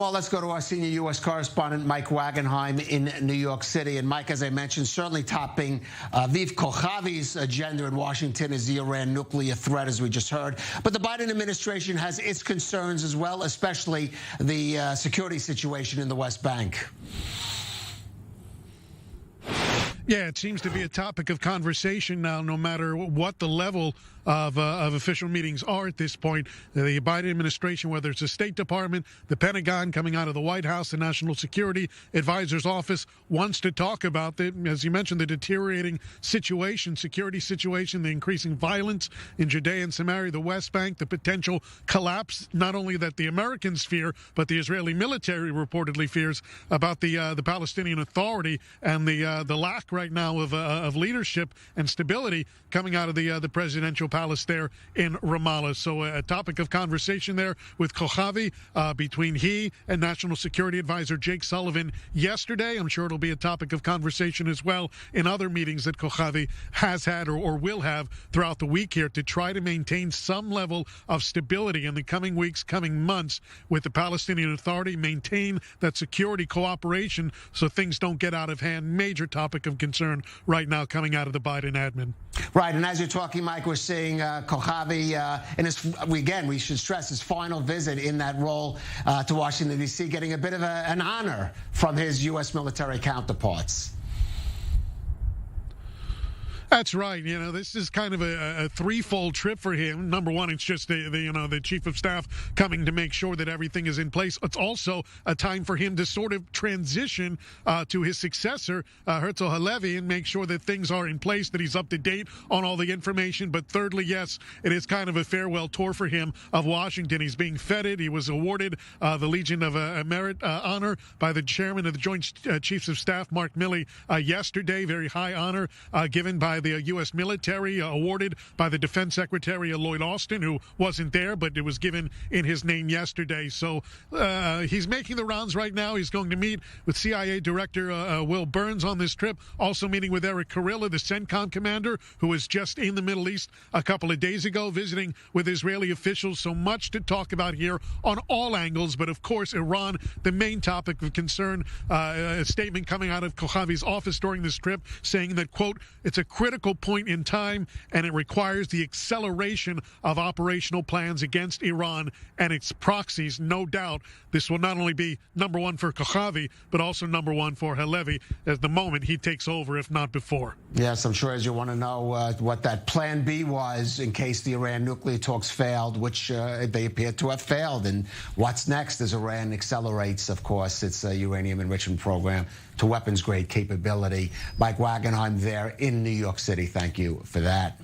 Well, let's go to our senior U.S. correspondent, Mike Wagenheim in New York City. And Mike, as I mentioned, certainly topping Aviv Kokhavi's agenda in Washington is the Iran nuclear threat, as we just heard. But the Biden administration has its concerns as well, especially the security situation in the West Bank. Yeah, it seems to be a topic of conversation now, no matter what the level of official meetings are at this point. The Biden administration, whether it's the State Department, the Pentagon, coming out of the White House, the National Security Advisor's Office, wants to talk about, as you mentioned, the deteriorating security situation, the increasing violence in Judea and Samaria, the West Bank, the potential collapse, not only that the Americans fear, but the Israeli military reportedly fears about the Palestinian Authority and the lack right now of leadership and stability coming out of the presidential palace there in Ramallah. So a topic of conversation there with Kokhavi between he and National Security Advisor Jake Sullivan yesterday. I'm sure it'll be a topic of conversation as well in other meetings that Kokhavi has had or will have throughout the week here to try to maintain some level of stability in the coming weeks, coming months with the Palestinian Authority, maintain that security cooperation so things don't get out of hand. Major topic of concern right now coming out of the Biden admin. Right, and as you're talking, Mike, we're seeing Kokhavi in his, we should stress, his final visit in that role to Washington, D.C., getting a bit of an honor from his U.S. military counterparts. That's right. You know, this is kind of a threefold trip for him. Number one, it's just the chief of staff coming to make sure that everything is in place. It's also a time for him to sort of transition to his successor, Herzl Halevi, and make sure that things are in place, that he's up to date on all the information. But thirdly, yes, it is kind of a farewell tour for him of Washington. He's being feted. He was awarded the Legion of Merit honor by the chairman of the Joint Chiefs of Staff, Mark Milley, yesterday. Very high honor given by the U.S. military, awarded by the Defense Secretary Lloyd Austin, who wasn't there, but it was given in his name yesterday. So he's making the rounds right now. He's going to meet with CIA Director Will Burns on this trip, also meeting with Eric Kurilla, the CENTCOM commander, who was just in the Middle East a couple of days ago, visiting with Israeli officials. So much to talk about here on all angles, but of course, Iran, the main topic of concern. A statement coming out of Kokhavi's office during this trip saying that, quote, it's a critical point in time and it requires the acceleration of operational plans against Iran and its proxies. No doubt this will not only be number one for Kokhavi, but also number one for Halevi at the moment he takes over, if not before. Yes, I'm sure as you want to know what that plan B was in case the Iran nuclear talks failed, which they appear to have failed. And what's next as Iran accelerates, of course, its uranium enrichment program to weapons-grade capability. Mike Wagenheim there in New York City. Thank you for that.